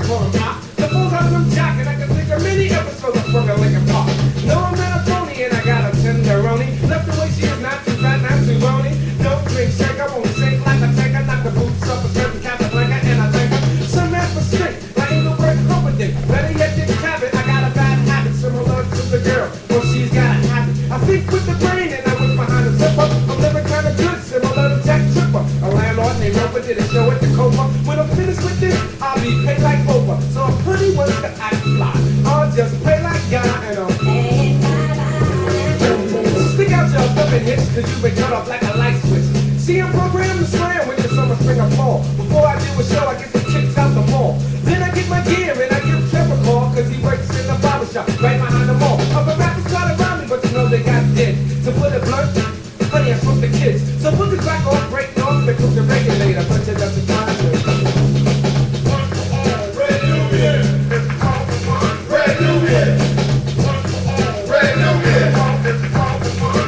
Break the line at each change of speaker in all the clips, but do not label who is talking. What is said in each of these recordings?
call him pop. The full time I'm jocking, I can think of many episodes of Sprung a Lincoln Park. No, I'm not a phony and I got a tenderoni. Left the way she is not too fat, not too bony. Don't drink, shake, I won't shake like I take her. Knock the boots up a certain Casablanca and I take her. Some ass for straight, like ain't no word competent. Better yet, didn't have it. I got a bad habit similar to the girl. Well, she's got a habit. I think with the brain and I was behind the zipper. I'm living kind of good, similar to Jack Tripper. A landlord named Roper did a show at the Copa. When I'm finished with this, I'll be paid like Oprah. So if honey wants to act fly, I'll just play like God and I'll stick out your flipping hits, cause you've been cut off like a light switch. See, I'm programmed to slam when the summer, spring, or fall. Before I do a show, I get some chicks out the mall. Then I get my gear and I give Trevor a call, cause he works in the barber shop right behind the mall. Other rappers try to rhyme me, but you know they got dead. To put it blunt, honey, I smoke the kids. So put the crack off, break off, and cook the regulator. Put it up to time. Red Nubian, Red Nubian, Red Nubian,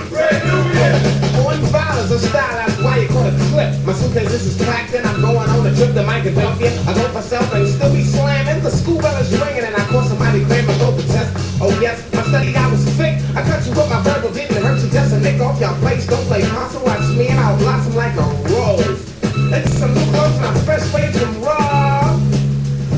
Red Nubian. On violence of style, that's why you call it clip. My suitcase is packed and I'm going on a trip to Philadelphia. I go for self and still be slamming. The school bell is ringing and I call somebody claiming go for test. Oh yes, my study I was thick. I cut you with my verbal, didn't hurt you just a nick off your face. Don't play console, watch me and I'll blossom like a rose. It's some new clothes and I'm fresh way from raw.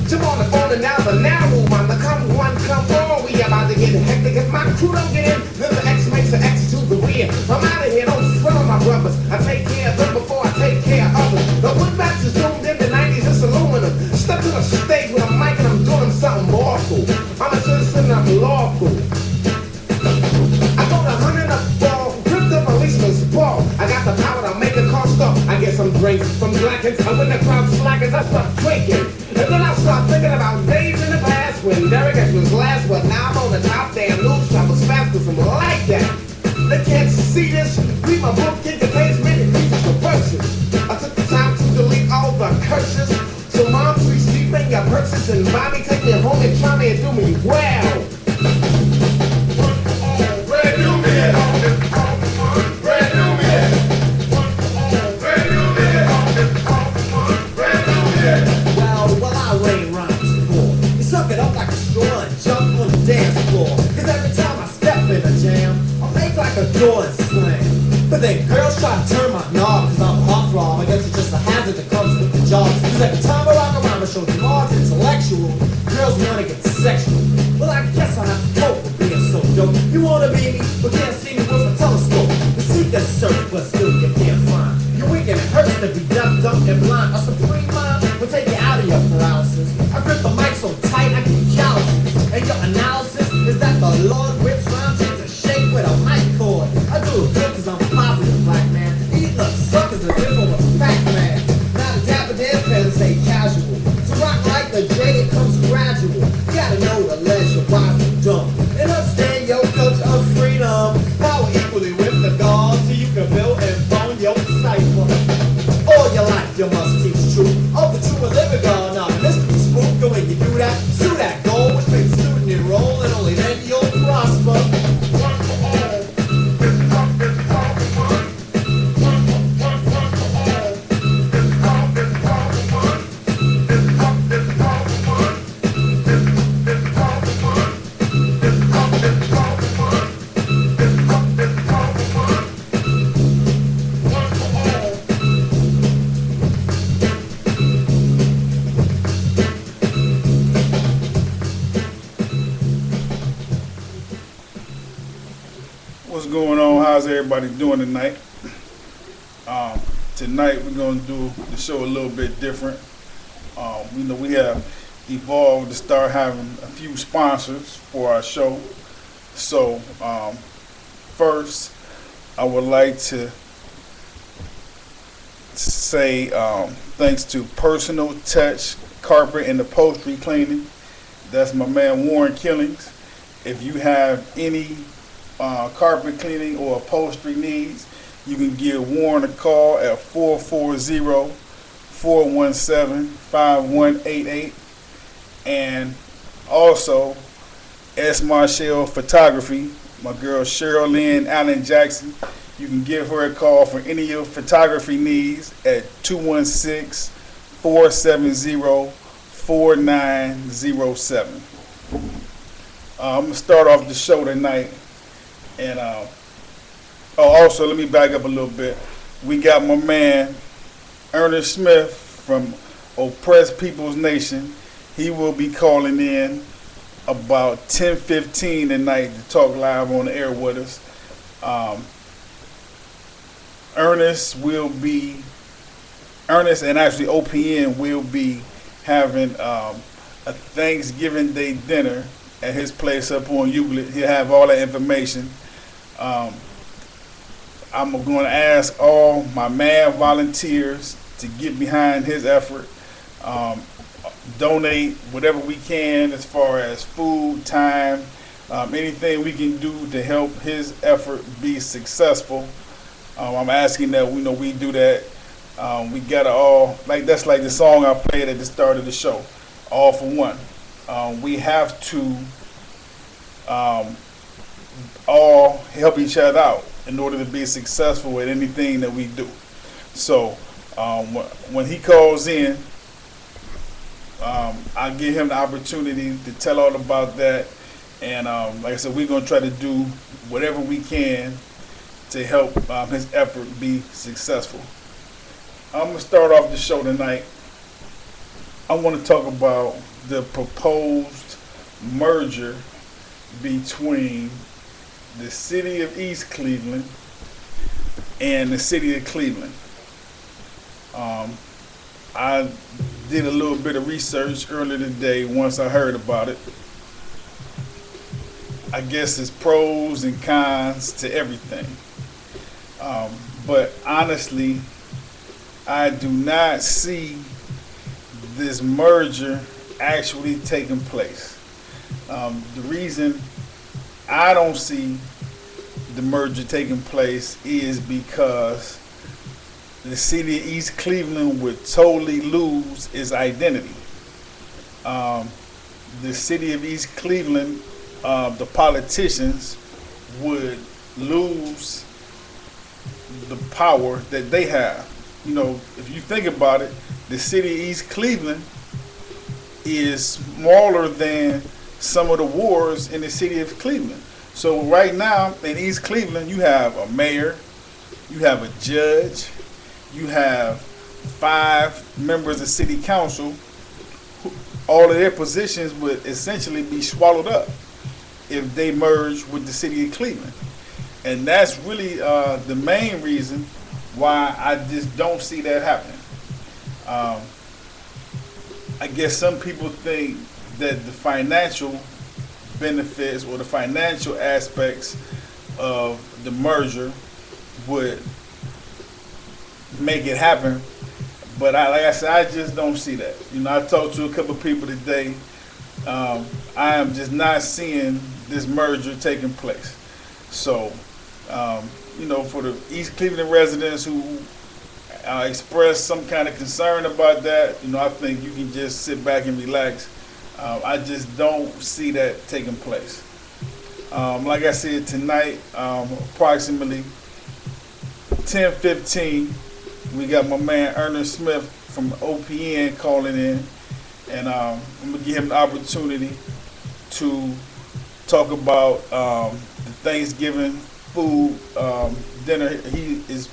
Jump on the phone and now the narrow one. The come one, come on. We about to get hectic. If my crew don't get in, then the X makes an X to the rear. I'm out of here, don't sweat on my brothers. I take care of them before I take care of others. The wood bats is doomed in the 90s, it's aluminum. Step to the stage with a mic and I'm doing something awful. I'm a citizen, I'm lawful. I go to 100 up ball, grip the policeman's ball. I got the power to make a car stop. I get some drinks from blackens, and when the crowd slackens, I start drinking. And then I start thinking about days in the past when Derek was last, but now I'm on the top. Damn news travels faster, something like that. They can't see this. Read my book, it contains many pieces of verses. I took the time to delete all the curses. So mom, please keep in your purses and mommy, take me home and try me and do me well. Red Nubian, Red Nubian, Red Nubian, Red Nubian. Well, I rain rhymes before. You suck it up like a straw and jump on the dance floor. Cause every time I step in a jam, I make like a door and slam. But then girls try to turn my knob cause I'm a hot throb. I guess it's just a hazard that comes with the job. Cause every time I rock around, I show the Mars intellectual. Girls wanna get sexual. Well, I guess I have to cope with being so dope. You wanna be me, but can't see me with a telescope. The secret search, but still you can't find. You're weak and it hurts to be deaf, dumb, and blind. A supreme mind will take you out of your paralysis. I grip the mic so tight I get calluses. And your analysis is that the Lord whips rhymes into shape with a mic cord. I do it good cause I'm a positive black man. Eating up suckers as if I'm a fat man. Not a dapper dance fan, say casual. To rock like the J, it comes gradual. You gotta know the ledge, your rise from dumb. And understand your culture of freedom. Power equally with the gods, so you can build and bone your cipher. All your life you must teach truth of the true and living God. Now mystery spook, and when you do that, sue that goal, which makes student enroll, and only then you'll prosper.
What's going on? How's everybody doing tonight? Tonight we're going to do the show a little bit different. We know we have evolved to start having a few sponsors for our show. So first, I would like to say thanks to Personal Touch Carpet and Upholstery Cleaning. That's my man Warren Killings. If you have any carpet cleaning or upholstery needs, you can give Warren a call at 440-417-5188. And also S. Marshall Photography, my girl Cheryl Lynn Allen Jackson. You can give her a call for any of your photography needs at 216-470-4644. 4907. I'm gonna start off the show tonight, and also let me back up a little bit. We got my man Ernest Smith from Oppressed People's Nation. He will be calling in about 10:15 tonight to talk live on the air with us. Ernest and actually OPN will be having a Thanksgiving Day dinner at his place up on Euclid. He'll have all that information. I'm going to ask all my MAD volunteers to get behind his effort. Donate whatever we can as far as food, time, anything we can do to help his effort be successful. I'm asking that we do that. We gotta all that's like the song I played at the start of the show, all for one. We have to all help each other out in order to be successful at anything that we do. So when he calls in, I'll give him the opportunity to tell all about that. And like I said, we're going to try to do whatever we can to help his effort be successful. I'm going to start off the show tonight. I want to talk about the proposed merger between the city of East Cleveland and the city of Cleveland. I did a little bit of research earlier today once I heard about it. I guess there's pros and cons to everything. But honestly, I do not see this merger actually taking place. The reason I don't see the merger taking place is because the city of East Cleveland would totally lose its identity. The city of East Cleveland, the politicians would lose the power that they have. If you think about it, the city of East Cleveland is smaller than some of the wards in the city of Cleveland. So right now in East Cleveland, you have a mayor, you have a judge, you have 5 members of city council. All of their positions would essentially be swallowed up if they merge with the city of Cleveland. And that's really the main reason why I just don't see that happening. I guess some people think that the financial benefits or the financial aspects of the merger would make it happen, but like I said, I just don't see that. I talked to a couple of people today. I am just not seeing this merger taking place. So, for the East Cleveland residents who express some kind of concern about that, I think you can just sit back and relax. I just don't see that taking place. Like I said, tonight, approximately 10:15, we got my man Ernest Smith from OPN calling in, and I'm gonna give him the opportunity to talk about the Thanksgiving food dinner he is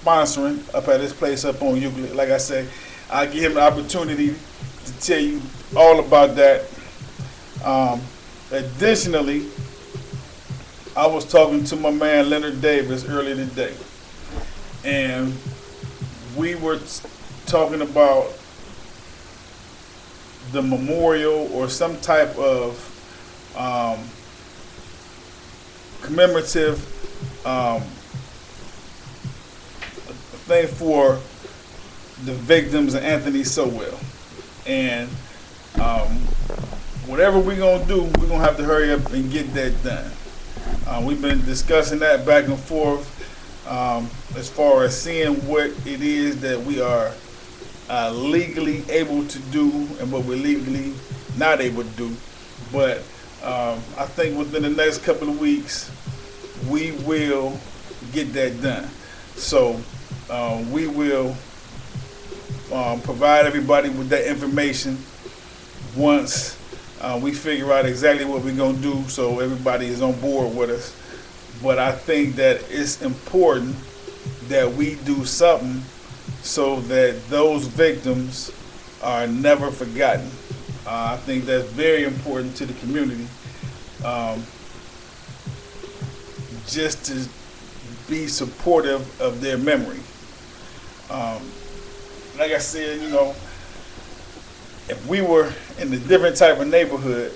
sponsoring up at his place up on Euclid. Like I say, I'll give him the opportunity to tell you all about that. Additionally, I was talking to my man Leonard Davis earlier today, and we were talking about the memorial or some type of commemorative thing for the victims of Anthony Sowell. And whatever we're going to do, we're going to have to hurry up and get that done. We've been discussing that back and forth as far as seeing what it is that we are legally able to do and what we're legally not able to do. But I think within the next couple of weeks, we will get that done. So we will provide everybody with that information once we figure out exactly what we're going to do so everybody is on board with us. But I think that it's important that we do something so that those victims are never forgotten. I think that's very important to the community, just to be supportive of their memory. Like I said, if we were in a different type of neighborhood,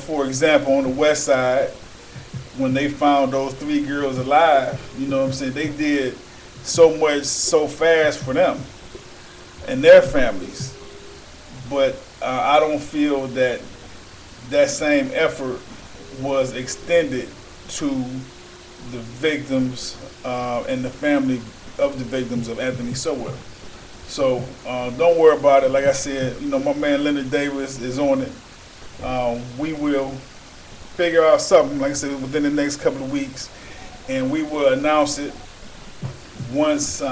for example, on the west side, when they found those 3 girls alive, they did so much so fast for them and their families. But I don't feel that that same effort was extended to the victims and the family of the victims of Anthony Sowell. So don't worry about it. Like I said, my man Leonard Davis is on it. We will figure out something, like I said, within the next couple of weeks, and we will announce it once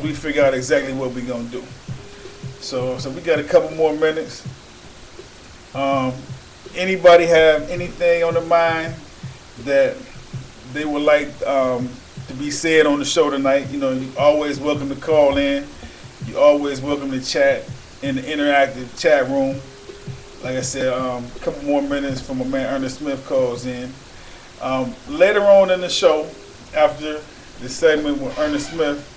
we figure out exactly what we're gonna do. So we got a couple more minutes. Anybody have anything on their mind that they would like to be said on the show tonight? You're always welcome to call in. You're always welcome to chat in the interactive chat room. Like I said, a couple more minutes from my man Ernest Smith calls in. Later on in the show, after the segment with Ernest Smith,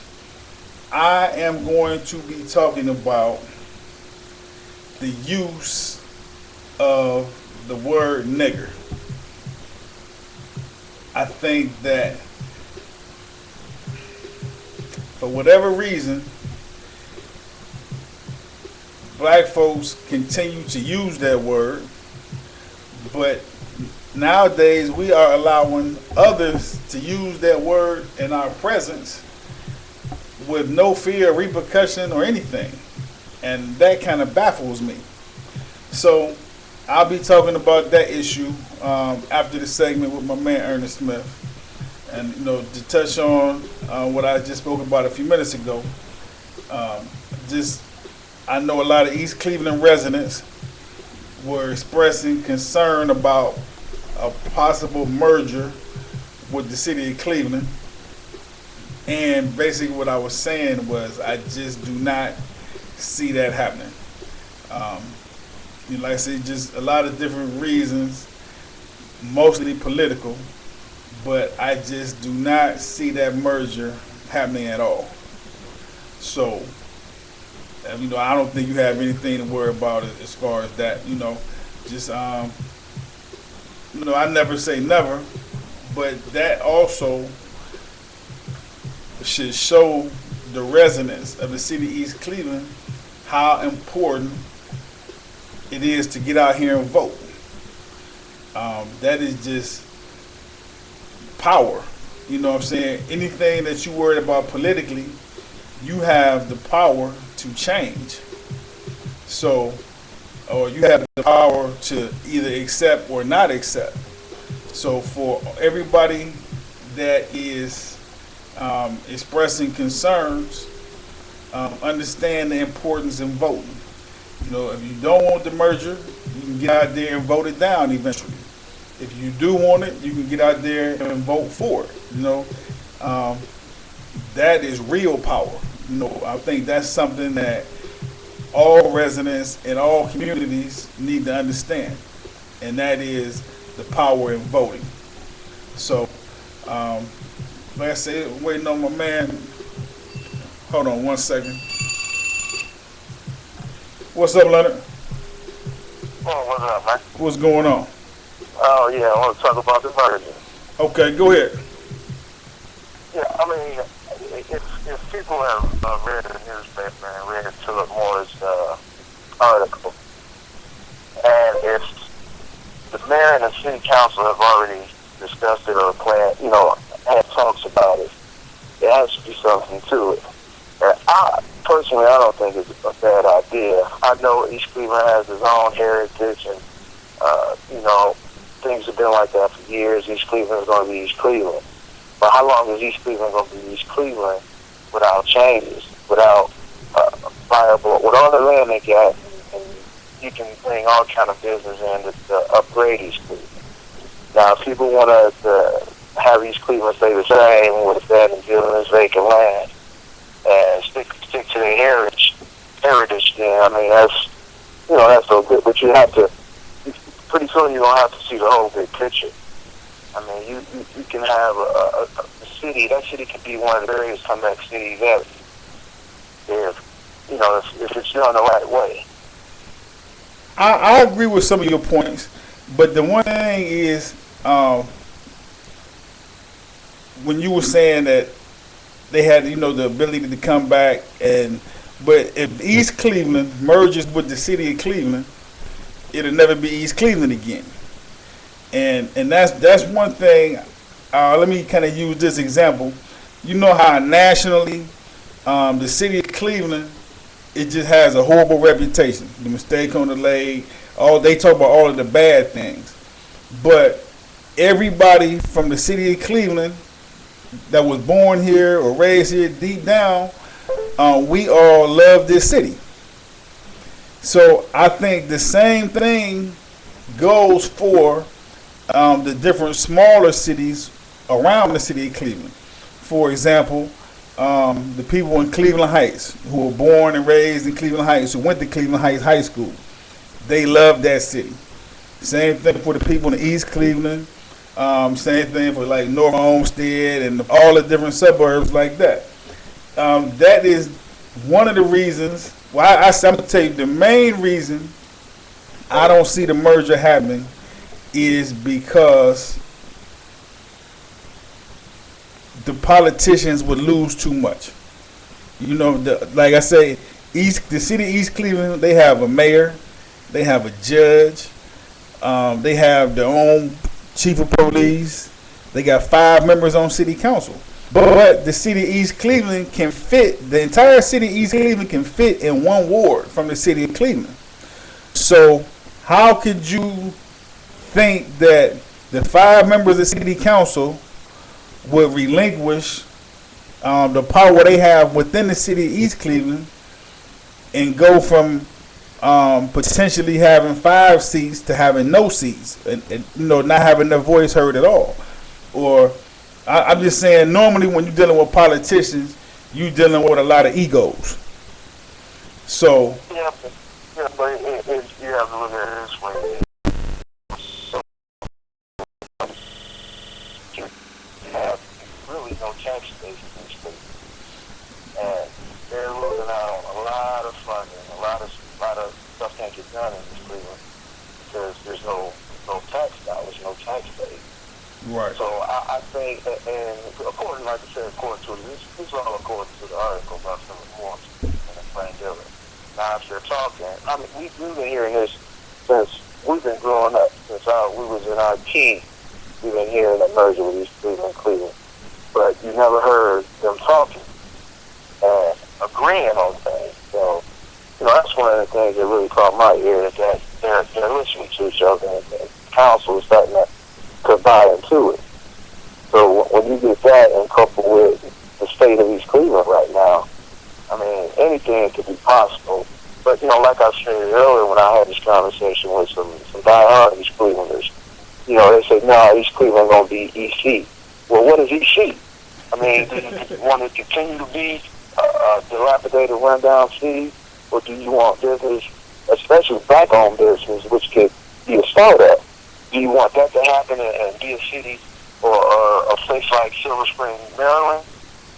I am going to be talking about the use of the word nigger. I think that for whatever reason, black folks continue to use that word, but nowadays we are allowing others to use that word in our presence with no fear of repercussion or anything. And that kind of baffles me. So I'll be talking about that issue after the segment with my man Ernest Smith. And to touch on what I just spoke about a few minutes ago, I know a lot of East Cleveland residents were expressing concern about a possible merger with the city of Cleveland. And basically what I was saying was I just do not see that happening. Like I said, just a lot of different reasons, mostly political, but I just do not see that merger happening at all. So, I don't think you have anything to worry about as far as that. Just I never say never, but that also should show the residents of the city of East Cleveland how important it is to get out here and vote. That is just power. Anything that you worried about politically, you have the power to change. So, or you have the power to either accept or not accept. So for everybody that is expressing concerns, understand the importance in voting. If you don't want the merger, you can get out there and vote it down eventually. If you do want it, you can get out there and vote for it. That is real power. I think that's something that all residents in all communities need to understand, and that is the power in voting. So, like I said, waiting on my man. Hold on 1 second. What's up, Leonard?
Oh, what's up, man?
What's going on?
Oh, yeah, I want to talk about the merger.
Okay, go ahead.
Yeah, if people have read the newspaper and read Philip Moore's article, and if the mayor and the city council have already discussed it or planned, had talks about it, there has to be something to it. And personally, I don't think it's a bad idea. I know East Cleveland has its own heritage, and things have been like that for years. East Cleveland is going to be East Cleveland. But how long is East Cleveland going to be East Cleveland without changes, without viable with all the land they got. And you can bring all kind of business in to upgrade East Cleveland. Now, if people want to have East Cleveland stay the same with that and deal in this vacant land and stick to their heritage, then I mean that's so good. But you have to. Pretty soon you're gonna have to see the whole big picture. I mean, you can have a city. That city could be one of the greatest comeback cities ever. If it's done the right way.
I agree with some of your points, but the one thing is, when you were saying that they had, the ability to come back, but if East Cleveland merges with the city of Cleveland, it'll never be East Cleveland again. And that's one thing. Let me kind of use this example. You know how nationally, the city of Cleveland, it just has a horrible reputation. The mistake on the leg, they talk about all of the bad things. But everybody from the city of Cleveland that was born here or raised here, deep down, we all love this city. So I think the same thing goes for the different smaller cities around the city of Cleveland. For example, the people in Cleveland Heights who were born and raised in Cleveland Heights, who went to Cleveland Heights High School, they love that city. Same thing for the people in East Cleveland. Same thing for like North Olmsted and all the different suburbs like that. That is one of the reasons why I'm going to tell you the main reason I don't see the merger happening is because the politicians would lose too much. Like I say, the city of East Cleveland, they have a mayor, they have a judge, they have their own chief of police, they got 5 members on city council. But the city of East Cleveland the entire city of East Cleveland can fit in one ward from the city of Cleveland. So how could you think that the 5 members of city council would relinquish the power they have within the city of East Cleveland and go from potentially having 5 seats to having no seats and not having their voice heard at all? Or I'm just saying, normally when you're dealing with politicians, you're dealing with a lot of egos. So
Yeah, but you have to look at it this way. You have really no tax base in this state, and they're losing out on a lot of funding, a lot of stuff can't get done in this Cleveland because there's no tax dollars, no tax base.
right.
So I think, and according, like I said, according to this is all according to the article by Philip Morris and Frank Dillon. Now, if you're talking, I mean, we've been hearing this since we've been growing up, since we was in our teens. We've been hearing the merger with East Cleveland. But you never heard them talking and agreeing on things. So, that's one of the things that really caught my ear, that they're listening to each other, and the council is starting to buy into it. So when you get that and coupled with the state of East Cleveland right now, I mean, anything could be possible. But, like I stated earlier when I had this conversation with some diehard East Clevelanders, they say, no, East Cleveland going to be EC. Well, what is EC? I mean, do you want to continue to be a dilapidated, rundown city, or do you want business, especially black-owned business, which could be a startup? Do you want that to happen and be a city or a place like Silver Spring, Maryland?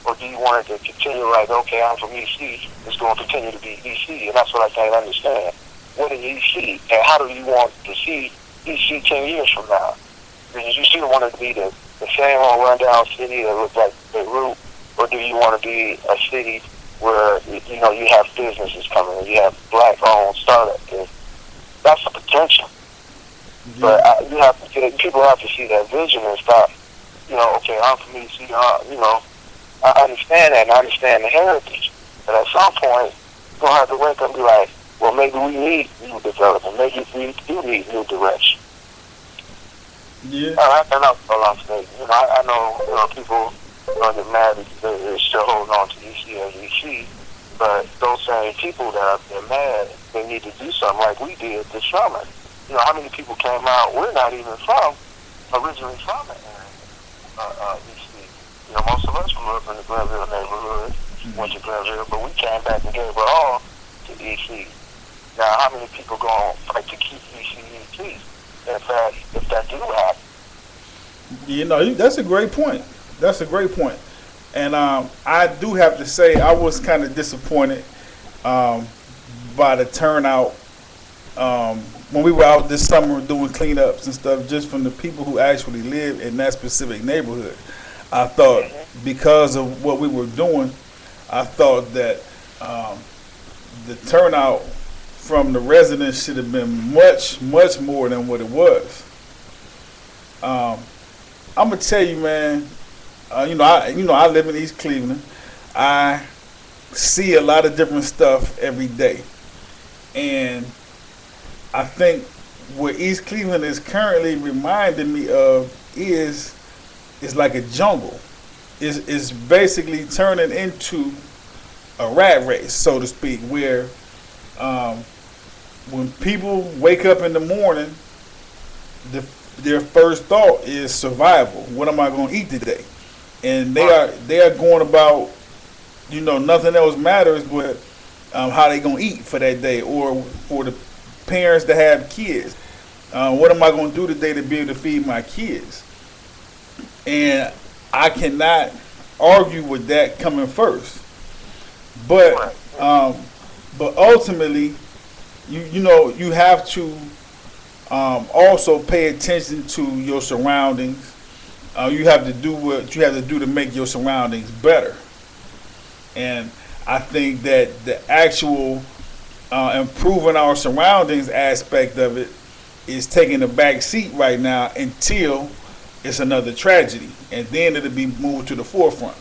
Or do you want it to continue like, okay, I'm from EC, it's going to continue to be EC? And that's what I can't understand. What is EC? And how do you want to see EC 10 years from now? Because you still want it to be the same old rundown city that looks like Beirut, or do you want to be a city where, you have businesses coming and you have black-owned startups? That's the potential. Mm-hmm. But people have to see that vision and stop, okay, I'm from EC, I understand that, and I understand the heritage. But at some point, you're going to have to wake up and be like, well, maybe we need new development. Maybe we do need new direction.
Yeah.
And that's all I'm saying. I know, people get mad because they're still holding on to EC as EC. But those same people that are mad, they need to do something like we did this summer. You know, how many people came out? We're not even originally from the area, East Lee. You know, most of us grew up in the Glenville neighborhood, went to Glenville, but we came back and gave it all to East Lee. Now, how many people going to fight to keep East Lee peace if that do happen?
You know, that's a great point. That's a great point. And I do have to say I was kind of disappointed by the turnout when we were out this summer doing cleanups and stuff, just from the people who actually live in that specific neighborhood. I thought because of what we were doing, I thought that the turnout from the residents should have been much, much more than what it was. I'm gonna tell you, man. I live in East Cleveland. I see a lot of different stuff every day, and I think what East Cleveland is currently reminding me of is like a jungle. Is basically turning into a rat race, so to speak, where when people wake up in the morning, their first thought is survival. What am I going to eat today? And they are going about, nothing else matters but how they going to eat for that day, or for the parents that have kids. What am I going to do today to be able to feed my kids? And I cannot argue with that coming first. But ultimately, you have to also pay attention to your surroundings. You have to do what you have to do to make your surroundings better. And I think that the actual improving our surroundings aspect of it is taking a back seat right now until it's another tragedy, and then it'll be moved to the forefront.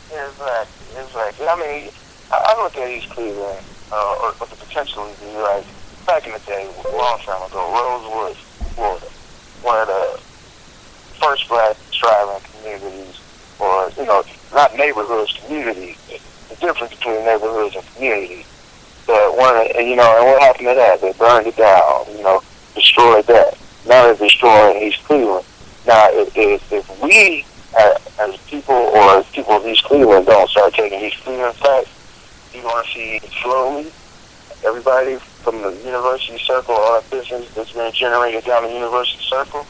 Exactly. I mean, I look at East Cleveland, or the potential to be like back in the day, a long time ago, Rosewood, Florida, one of the first black thriving communities, or not neighborhoods, communities. The difference between neighborhoods and communities. But and what happened to that? They burned it down, destroyed that. Now they're destroying East Cleveland. Now, if we, as people, or as people of East Cleveland, don't start taking East Cleveland back, you're going to see slowly everybody from the university circle, all that business that's been generated down the university circle,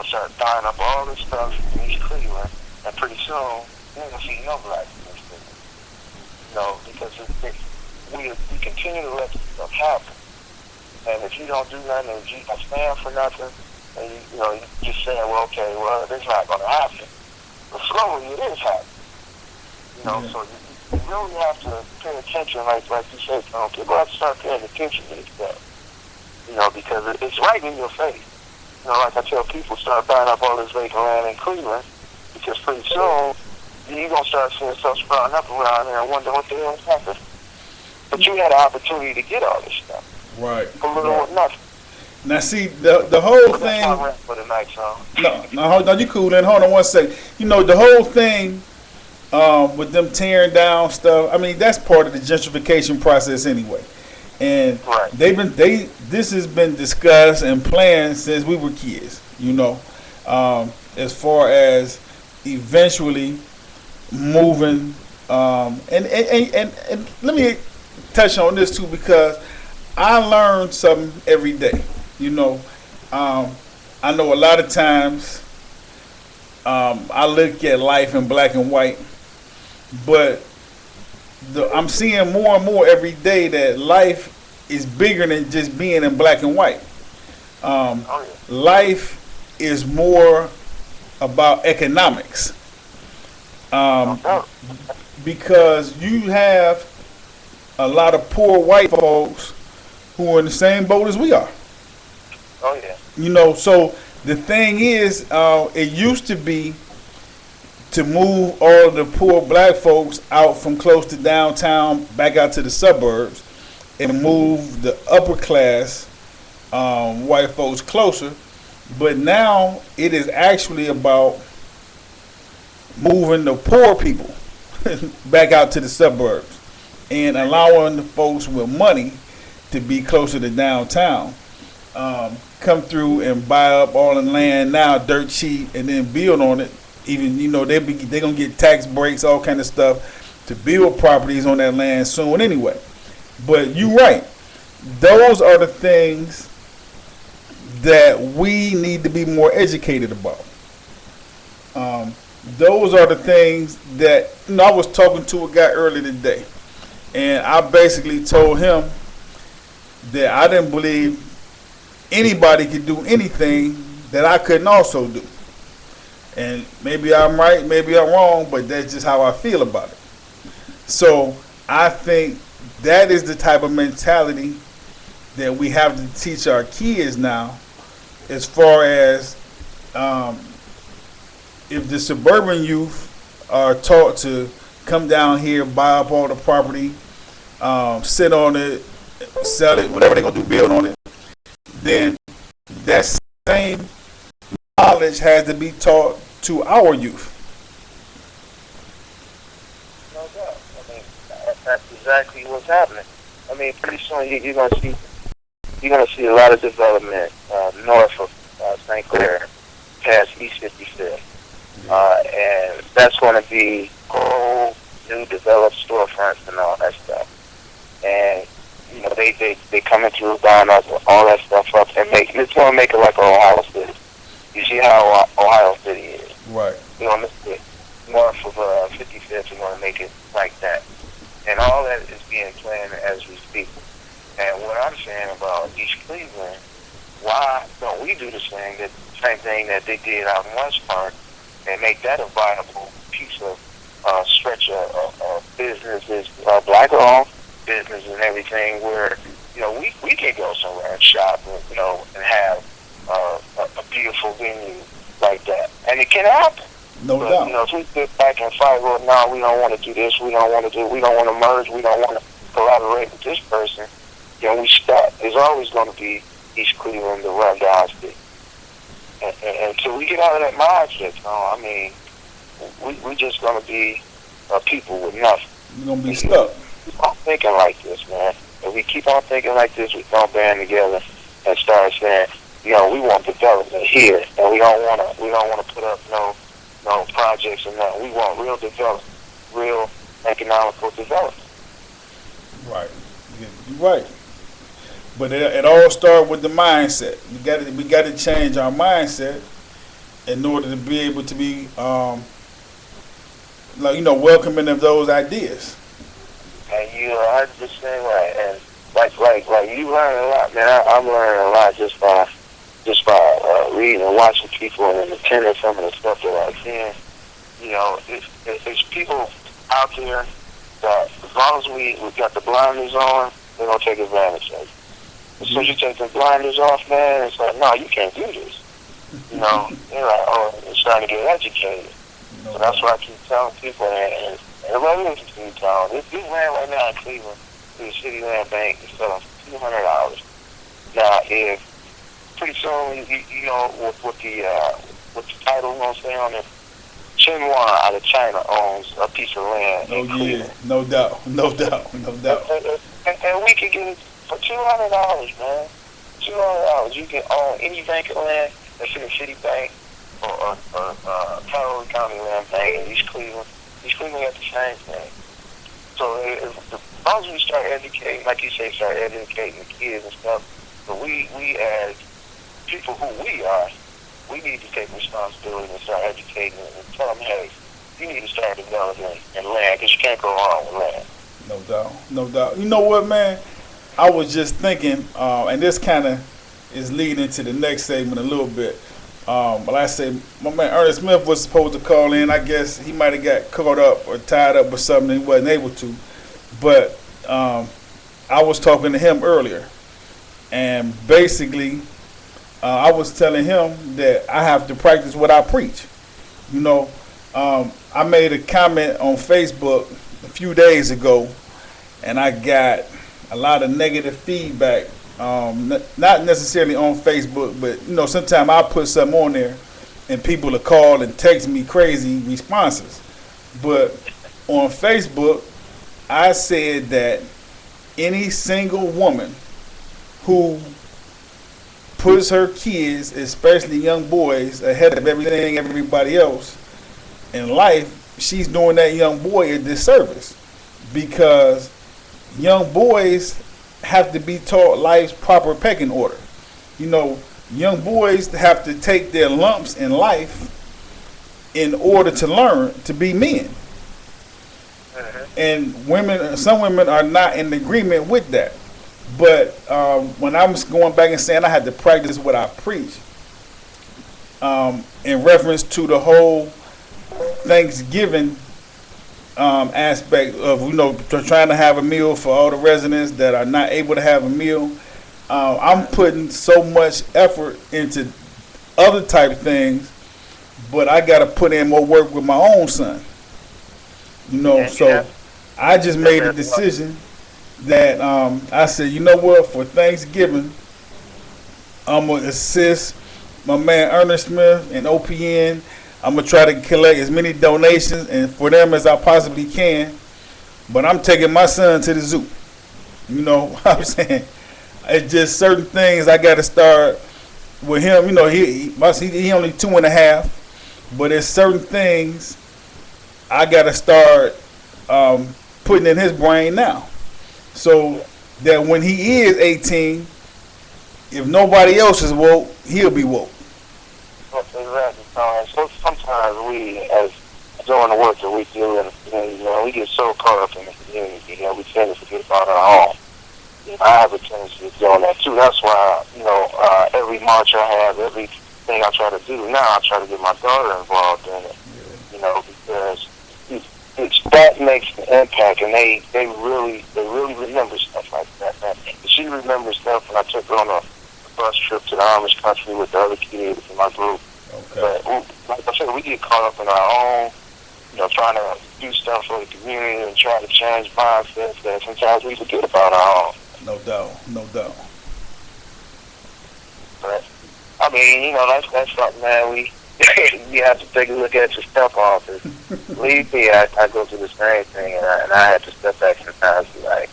start buying up all this stuff in East Cleveland, and pretty soon, you're going to see no black in East Cleveland. Because we continue to let this stuff happen. And if you don't do nothing, and if you don't stand for nothing, and you just saying, well, okay, well, it's not going to happen. But slowly it is happening. So you really have to pay attention, like you said, people have to start paying attention to this stuff. Because it's right in your face. Like I tell people, start buying up all this vacant land in Cleveland, because pretty soon you're going to start seeing stuff sprouting up around there and wonder what the hell happened. But you had an opportunity to get all this stuff.
Right.
For little or nothing.
Now, see, the whole thing.
For the night, so.
No, you cool. Then hold on one second. The whole thing with them tearing down stuff. I mean, that's part of the gentrification process anyway. And this has been discussed and planned since we were kids. As far as eventually moving. And let me touch on this too, because I learn something every day. I know a lot of times I look at life in black and white, but I'm seeing more and more every day that life is bigger than just being in black and white. Life is more about economics, because you have a lot of poor white folks who are in the same boat as we are.
Oh, yeah.
So the thing is, it used to be to move all of the poor black folks out from close to downtown back out to the suburbs and move the upper class white folks closer. But now it is actually about moving the poor people back out to the suburbs. and allowing the folks with money to be closer to downtown. Come through and buy up all the land now, dirt cheap, and then build on it. Even they're gonna get tax breaks, all kind of stuff to build properties on that land soon anyway. But you're right; those are the things that we need to be more educated about. Those are the things that I was talking to a guy earlier today, and I basically told him that I didn't believe anybody could do anything that I couldn't also do. And maybe I'm right, maybe I'm wrong, but that's just how I feel about it. So I think that is the type of mentality that we have to teach our kids now, as far as if the suburban youth are taught to come down here, buy up all the property, sit on it, sell it, whatever they're going to do, build on it, then that same knowledge has to be taught to our youth.
No doubt. I mean, that's exactly what's happening. I mean, pretty soon you're gonna see a lot of development north of St. Clair, past East 55th, and that's going to be whole new developed storefronts and all that stuff. And they coming through, buying all that stuff up, and it's going to make it like Ohio City. You see how Ohio City is.
Right.
You're going to make it north of 55th, you're going to make it like that. And all that is being planned as we speak. And what I'm saying about East Cleveland, why don't we do the same thing that they did out in West Park and make that a viable piece of stretch of businesses, black-owned business and everything, where we can go somewhere and shop and have a beautiful venue like that, and it can happen.
No doubt.
If we sit back and fight, well, no, we don't want to do this, we don't want to merge, we don't want to collaborate with this person, then we stop. There's always going to be East Cleveland, the rundown city. And until we get out of that mindset, I mean, we just going to be people with nothing.
We're going to be stuck.
Keep on thinking like this, man. If we keep on thinking like this, we don't band together and start saying, we want development here, and we don't want to put up no projects and that. We want real development, real economical development.
Right. You're right. But it all starts with the mindset. We got to change our mindset in order to be able to be welcoming of those ideas.
And you're 100% right. And like you learn a lot, man. I'm learning a lot just by reading and watching people and attending some of the stuff that I've seen. There's people out there that, as long as we got the blinders on, they're gonna take advantage of it. As soon as you take the blinders off, man, it's like, no, you can't do this. They're like, oh, you're starting to get educated. So that's why I keep telling people, and everybody listen to me, Tom. This land right now in Cleveland, through the City Land Bank, is selling for $200. Now, if pretty soon, with the title, gonna say on it, Chinwan out of China owns a piece of land in Cleveland.
No doubt.
And we can get it for $200, man. $200. You can own any vacant land that's in the city bank or Hawley County Land Bank in East Cleveland. East Cleveland got the same thing. So as long as we start educating, like you say, start educating the kids and stuff, but we as people who we are, we need to take responsibility and start educating and tell them, hey, you need to start developing in land, because you can't go wrong with land.
No doubt. You know what, man? I was just thinking, and this kind of is leading into the next segment a little bit. But I say, my man Ernest Smith was supposed to call in. I guess he might have got caught up or tied up with something and he wasn't able to. But I was talking to him earlier, and basically I was telling him that I have to practice what I preach. I made a comment on Facebook a few days ago, and I got a lot of negative feedback. Not necessarily on Facebook, but sometimes I put something on there, and people will call and text me crazy responses. But on Facebook, I said that any single woman who puts her kids, especially young boys, ahead of everything, everybody else in life, she's doing that young boy a disservice, because young boys have to be taught life's proper pecking order. You know, young boys have to take their lumps in life in order to learn to be men. And women, some women are not in agreement with that. But when I was going back and saying I had to practice what I preach, in reference to the whole Thanksgiving aspect of, you know, trying to have a meal for all the residents that are not able to have a meal, I'm putting so much effort into other type of things, but I got to put in more work with my own son. You know, so I just made a decision that I said, you know what, for Thanksgiving, I'm going to assist my man Ernest Smith and OPN. I'm going to try to collect as many donations and for them as I possibly can. But I'm taking my son to the zoo. You know what I'm saying? It's just certain things I got to start with him. You know, he only 2.5, but there's certain things I got to start putting in his brain now, so that when he is 18, if nobody else is woke, he'll be woke.
Exactly. So sometimes we, as doing the work that we do in the community, you know, we get so caught up in the community, you know, we tend to forget about our own. I have a tendency of doing that too. That's why, you know, every march I have, everything I try to do now, I try to get my daughter involved in it. You know, because that makes an impact, and they really remember stuff like that. She remembers stuff when I took her on a bus trip to the Amish country with the other kids in my group.
Okay.
But like I said, we get caught up in our own, you know, trying to do stuff for the community and try to change mindsets that sometimes we forget about our own.
No doubt, no doubt.
But I mean, you know, that's something that you have to take a look at your step off. Believe me, I go through the same thing, and I have to step back sometimes and be like,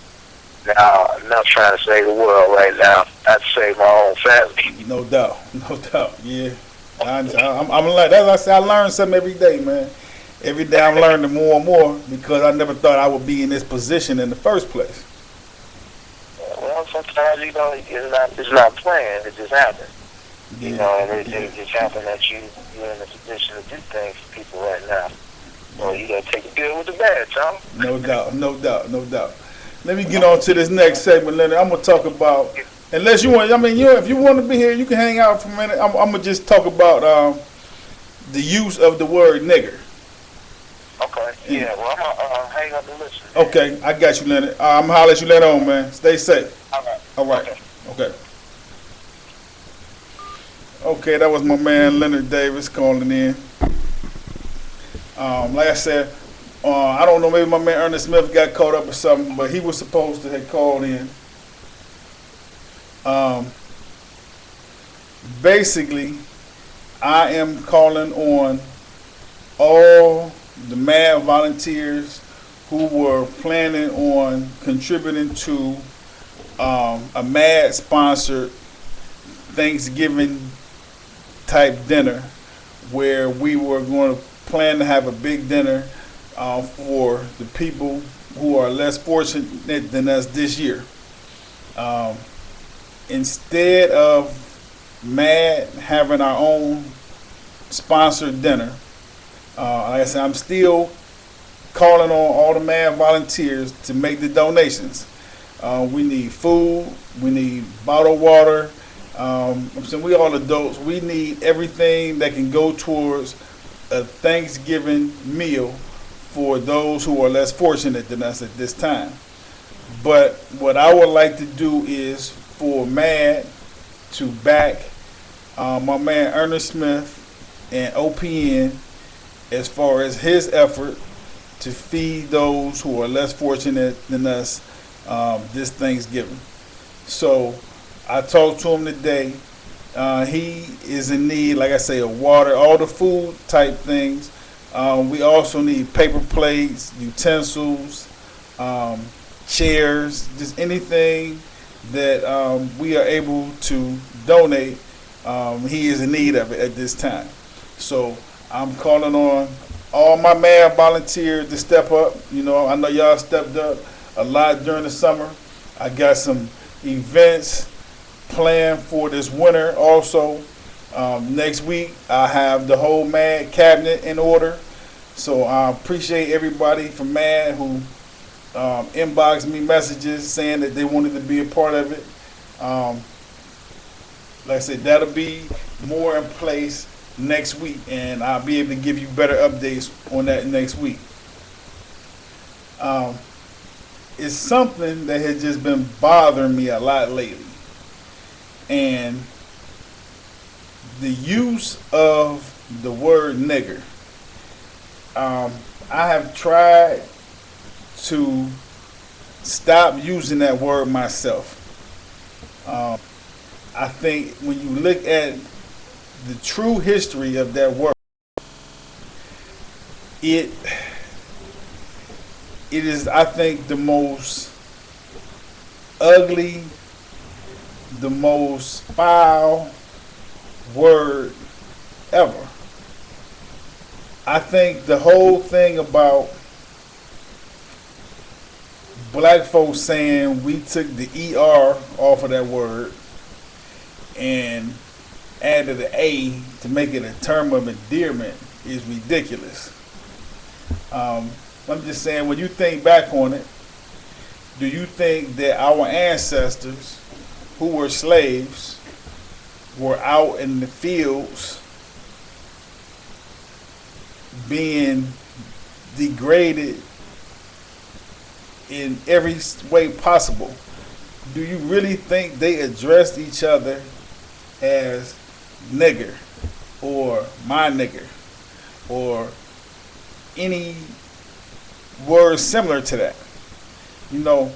now, I'm not trying to save the world right now. I have to save my own family.
No doubt, no doubt. Yeah, I'm like, as I say, I learn something every day, man. Every day I'm learning more and more, because I never thought I would be in this position in the first place.
Well, sometimes, you know, it's not planned. It just happens. You know, and it just happened that you're in a position to do things for people right now. Well, you got to take the good with the bad, Tom.
No doubt, no doubt, no doubt. Let me get on to this next segment, Leonard. I'm going to talk about, unless you want, I mean, if you want to be here, you can hang out for a minute. I'm going to just talk about the use of the word nigger.
Okay, yeah, well, I'm going to hang up and listen.
Okay, I got you, Leonard. I'm going to holler at you later on, man. Stay safe. All right. Okay. Okay, that was my man Leonard Davis calling in. Like I said, I don't know, maybe my man Ernest Smith got caught up or something, but he was supposed to have called in. Basically, I am calling on all the M.A.D volunteers who were planning on contributing to a M.A.D sponsored Thanksgiving type dinner, where we were going to plan to have a big dinner for the people who are less fortunate than us this year. Instead of M.A.D having our own sponsored dinner, like I said, I'm still calling on all the M.A.D volunteers to make the donations. We need food, we need bottled water. I'm saying we all adults. We need everything that can go towards a Thanksgiving meal for those who are less fortunate than us at this time. But what I would like to do is for M.A.D to back my man Ernest Smith and OPN as far as his effort to feed those who are less fortunate than us this Thanksgiving. So I talked to him today. He is in need, like I say, of water, all the food type things. We also need paper plates, utensils, chairs, just anything that we are able to donate. He is in need of it at this time. So I'm calling on all my MAD volunteers to step up. You know, I know y'all stepped up a lot during the summer. I got some events planned for this winter also. Next week, I have the whole MAD cabinet in order. So I appreciate everybody from MAD who inboxed me messages saying that they wanted to be a part of it. Like I said, that'll be more in place next week, and I'll be able to give you better updates on that next week. It's something that has just been bothering me a lot lately, and the use of the word nigger. I have tried to stop using that word myself. I think when you look at the true history of that word, it is, I think, the most ugly, the most foul word ever. I think the whole thing about black folks saying we took the ER off of that word and added an A to make it a term of endearment is ridiculous. I'm just saying, when you think back on it, do you think that our ancestors who were slaves were out in the fields being degraded in every way possible? Do you really think they addressed each other as nigger or my nigger or any word similar to that? You know,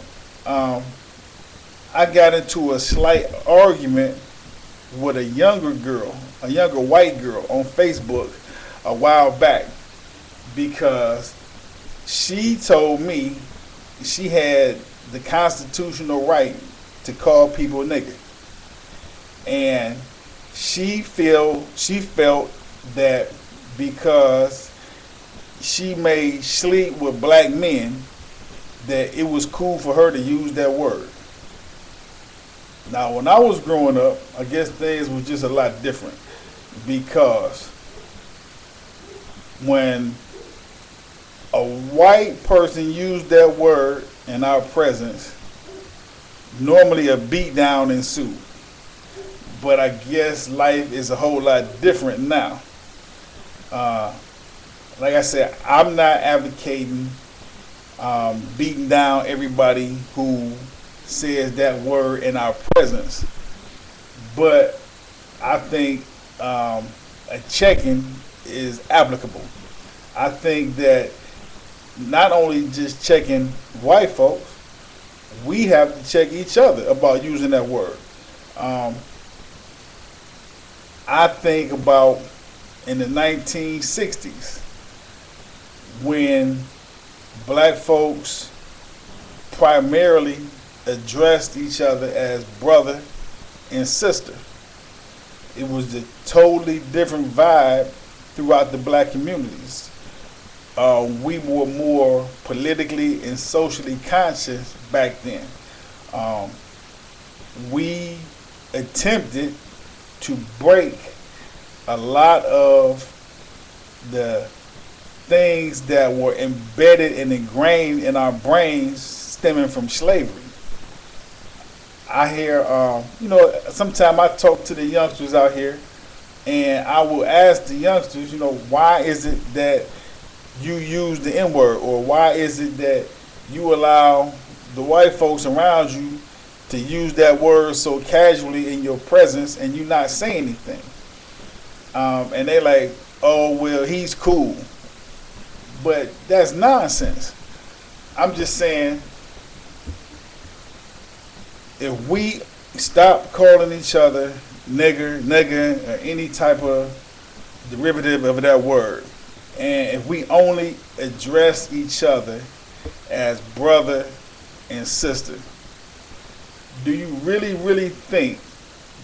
I got into a slight argument with a younger white girl on Facebook a while back because she told me she had the constitutional right to call people nigger. And she felt that because she may sleep with black men, that it was cool for her to use that word. Now, when I was growing up, I guess things were just a lot different, because when a white person used that word in our presence, normally a beat down ensued. But I guess life is a whole lot different now. Like I said, I'm not advocating beating down everybody who says that word in our presence. But I think a checking is applicable. I think that not only just checking white folks, we have to check each other about using that word. I think about in the 1960s when black folks primarily addressed each other as brother and sister. It was a totally different vibe throughout the black communities. We were more politically and socially conscious back then. We attempted to break a lot of the things that were embedded and ingrained in our brains stemming from slavery. I hear, sometimes I talk to the youngsters out here, and I will ask the youngsters, why is it that you use the N-word, or why is it that you allow the white folks around you to use that word so casually in your presence and you not say anything? And they like, oh, well, he's cool. But that's nonsense. I'm just saying, if we stop calling each other nigger, or any type of derivative of that word, and if we only address each other as brother and sister, do you really, really think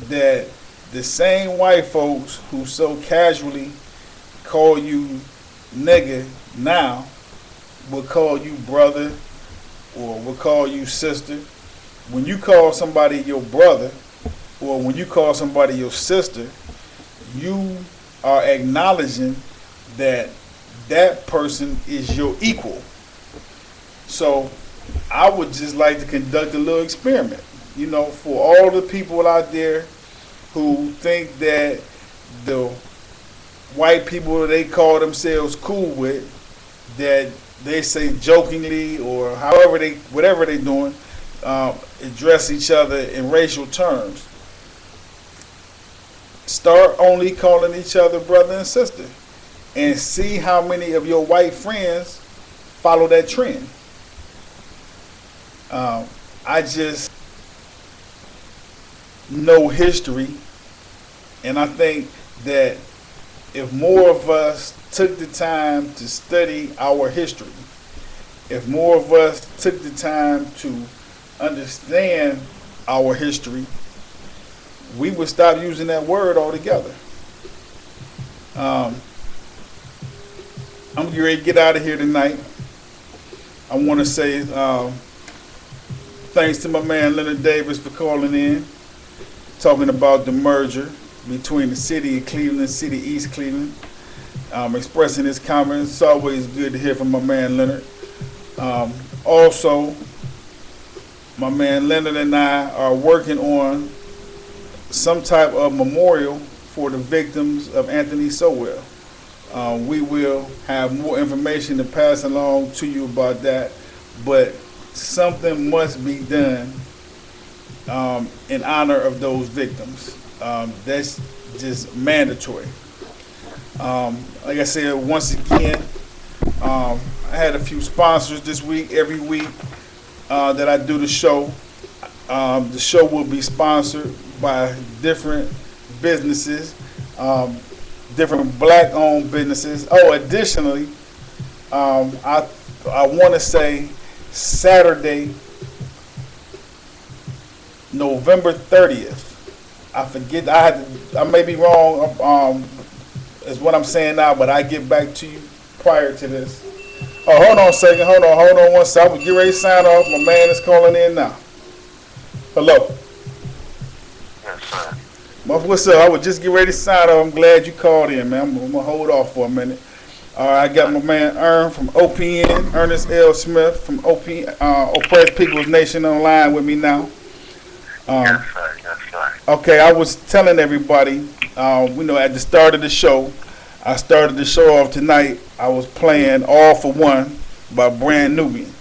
that the same white folks who so casually call you nigga now will call you brother or will call you sister? When you call somebody your brother or when you call somebody your sister, you are acknowledging that that person is your equal. So I would just like to conduct a little experiment, for all the people out there who think that the white people they call themselves cool with, that they say jokingly or whatever they're doing, address each other in racial terms. Start only calling each other brother and sister and see how many of your white friends follow that trend. I just know history, and I think that if more of us took the time to study our history, if more of us took the time to understand our history, we would stop using that word altogether. I'm getting ready to get out of here tonight. I want to say thanks to my man Leonard Davis for calling in, talking about the merger between the city of Cleveland, City East Cleveland, expressing his comments. It's always good to hear from my man Leonard. Also, my man Leonard and I are working on some type of memorial for the victims of Anthony Sowell. We will have more information to pass along to you about that, but something must be done in honor of those victims. That's just mandatory. Like I said, once again, I had a few sponsors this week. Every week that I do the show will be sponsored by different businesses, different black-owned businesses. Oh, additionally, I want to say Saturday, November 30th. I forget. I may be wrong. Is what I'm saying now, but I get back to you prior to this. Oh, hold on a second. Hold on 1 second. I will get ready to sign off. My man is calling in now. Hello.
Yes, sir.
What's up? I was just getting ready to sign off. I'm glad you called in, man. I'm going to hold off for a minute. All right, I got my man Ern from OPN, Ernest L. Smith from Oppressed People's Nation online with me now.
Yes, sir. Yes, sir.
Okay, I was telling everybody, at the start of the show, I started the show off tonight. I was playing All for One by Brand Nubian.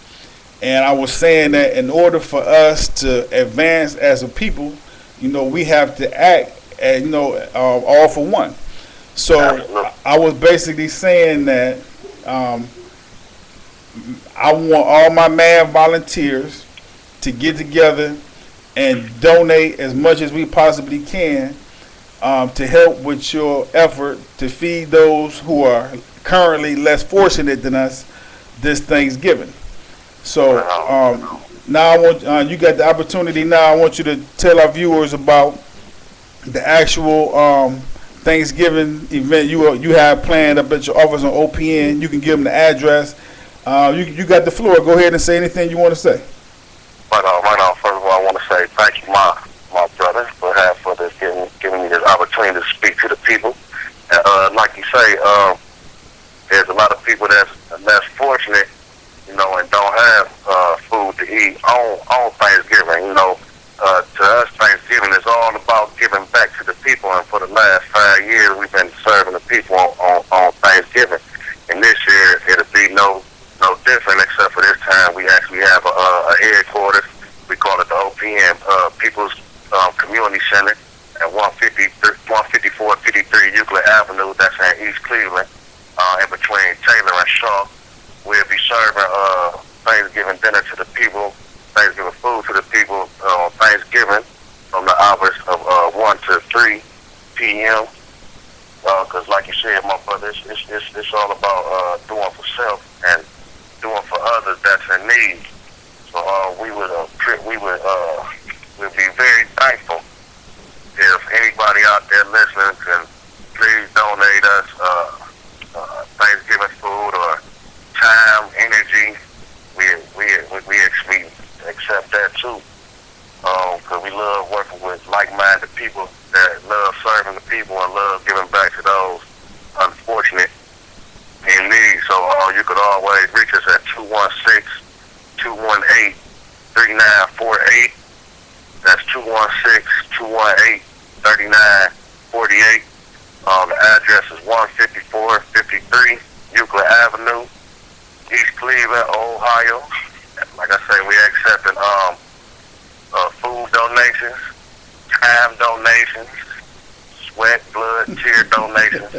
And I was saying that in order for us to advance as a people, we have to act, all for one. So I was basically saying that I want all my mad volunteers to get together and donate as much as we possibly can to help with your effort to feed those who are currently less fortunate than us this Thanksgiving. So now I want you got the opportunity. Now I want you to tell our viewers about the actual Thanksgiving event you have planned up at your office on OPN. You can give them the address. You got the floor. Go ahead and say anything you want to say.
Right on. First of all, I want to say thank you, my brother, for this giving me this opportunity to speak to the people. Like you say, there's a lot of people that's less fortunate, and don't have food to eat on Thanksgiving. To us, Thanksgiving is all about giving back to the people, and for the last 5 years, we've been serving the people on Thanksgiving. And this year, it'll be no different, except for this time we actually have a headquarters. We call it the OPM, People's Community Center at 154-53 Euclid Avenue. That's in East Cleveland, in between Taylor and Shaw. We'll be serving Thanksgiving dinner to the people, Thanksgiving food to the people on Thanksgiving from the hours of 1 to 3 p.m. Because like you said, my brother, it's all about doing for self. And doing for others that's in need. So we'd be very thankful if anybody out there listening can please donate us Thanksgiving food or time, energy. We accept that too. Because we love working with like-minded people that love serving the people and love giving back to those unfortunate in need. So you could always reach us at 216-218-3948. That's 216-218-3948. The address is 15453 Euclid Avenue, East Cleveland, Ohio. Like I say, we accepting food donations, time donations, sweat, blood, tear donations.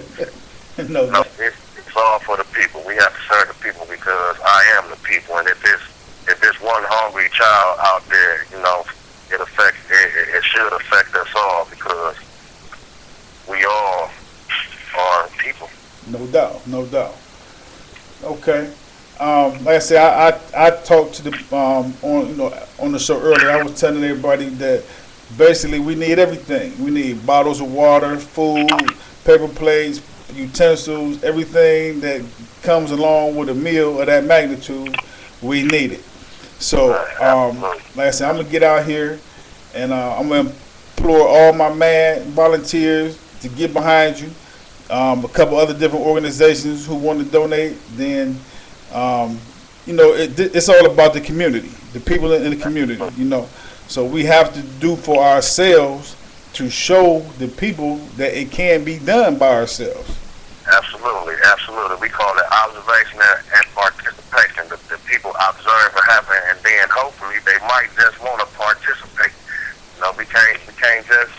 No,
It's all for the people. We have to serve the people because I am the people. And if there's one hungry child out there, it should affect us all because we all are people.
no doubt, no doubt. Okay. Like I said, I talked to the on the show earlier. I was telling everybody that basically we need everything. We need bottles of water, food, paper plates, utensils, everything that comes along with a meal of that magnitude. We need it. So, like I said, I'm gonna get out here and I'm gonna implore all my MAD volunteers to get behind you. A couple other different organizations who want to donate. Then, it's all about the community, the people in the community. So we have to do for ourselves to show the people that it can be done by ourselves.
Absolutely. We call it observation and participation. The people observe what happens, and then hopefully they might just want to participate. We can't just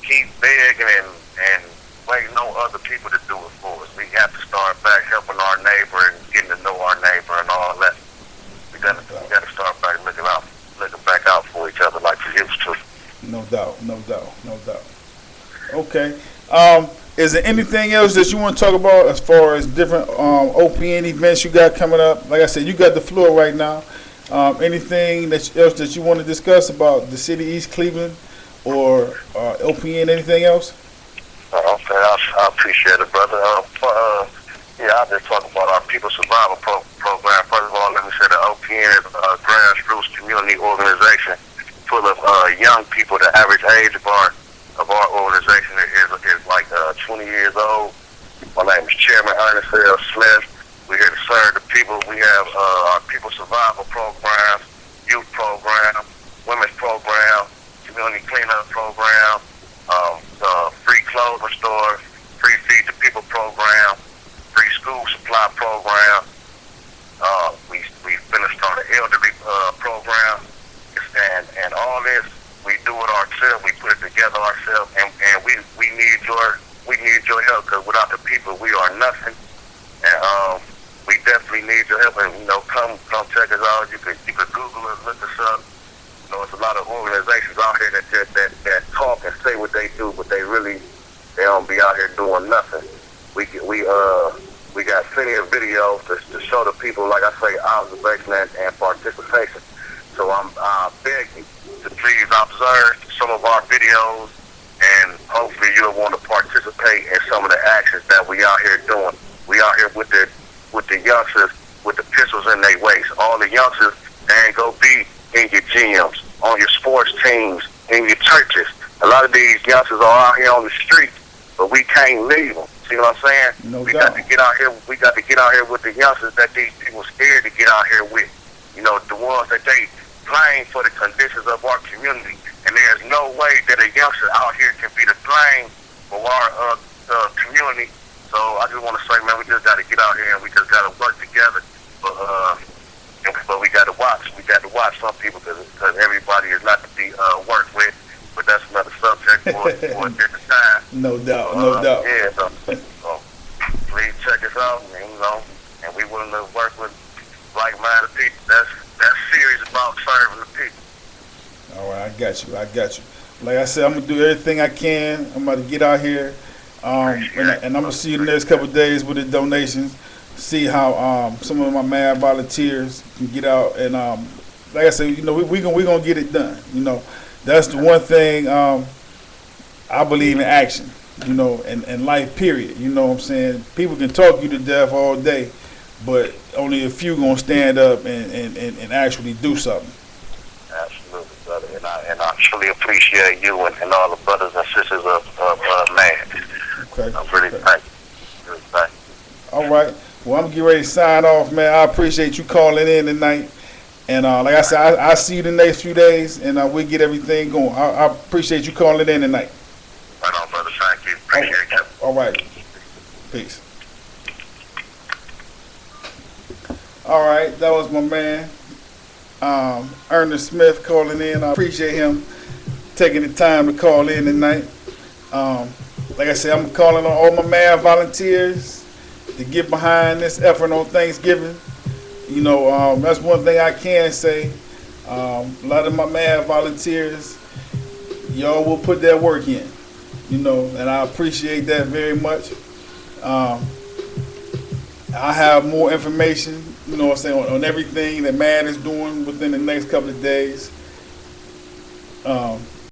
keep begging and waiting on other people to do it for us. We have to start back helping our neighbor and getting to know our neighbor and all that. We got to start back looking back out for each other like we used to.
No doubt. Okay. Is there anything else that you want to talk about as far as different OPN events you got coming up? Like I said, you got the floor right now. Anything else that you want to discuss about the city of East Cleveland or OPN, anything else?
Okay, I appreciate it, brother. I'll just talk about our People Survival Program. First of all, let me say the OPN is a grassroots community organization full of young people. The average age of our organization is like 20 years old. My name is Chairman Ernest L. Smith. We're here to serve the people. We have our People Survival Program, youth program, women's program, community cleanup program, the free clothing store, free feed the people program, free school supply program. We finished on the elderly program, and all this we do it ourselves. We put it together ourselves, and we need your help because without the people we are nothing. And we definitely need your help. And come check us out. You could Google us, look us up. It's a lot of organizations out here that talk and say what they do, but they don't be out here doing nothing. We got plenty of videos to show the people, like I say, observation and participation. So I'm begging to please observe some of our videos, and hopefully you'll want to participate in some of the actions that we out here doing. We out here with the youngsters with the pistols in their waist. All the youngsters, they ain't gonna be in your gyms, on your sports teams, in your churches. A lot of these youngsters are out here on the street, but we can't leave them. See what I'm saying? We got to get out here. We got to get out here with the youngsters that these people scared to get out here with. The ones that they blame for the conditions of our community. And there's no way that a youngster out here can be the blame for our community. So I just want to say, man, we just got to get out here and we just got to work together. But we got to watch. We got to watch some people because everybody is not to be worked with. But that's another subject for a different time.
No doubt.
Yeah. So please check us out, and we willing to work with like-minded people. That's serious about serving the people.
All right, I got you. Like I said, I'm gonna do everything I can. I'm about to get out here, and I'm gonna see you the next couple of days with the donations. see how some of my MAD volunteers can get out and like I said, we gonna get it done. That's the one thing I believe in action. And life period. You know what I'm saying? People can talk you to death all day, but only a few gonna stand up and actually do something.
Absolutely, brother. And I truly appreciate you and all the brothers and sisters of MAD.
Okay.
I'm really thankful. Really thankful.
All right. Well, I'm getting ready to sign off, man. I appreciate you calling in tonight. And like I said, I'll see you the next few days, and we'll get everything going. I appreciate you calling in tonight.
Right on, brother. Thank you. Appreciate you.
All right. Peace. All right. That was my man, Ernest Smith, calling in. I appreciate him taking the time to call in tonight. Like I said, I'm calling on all my MAD volunteers to get behind this effort on Thanksgiving. That's one thing I can say. A lot of my MAD volunteers, y'all will put that work in, and I appreciate that very much. I have more information, on everything that MAD is doing within the next couple of days.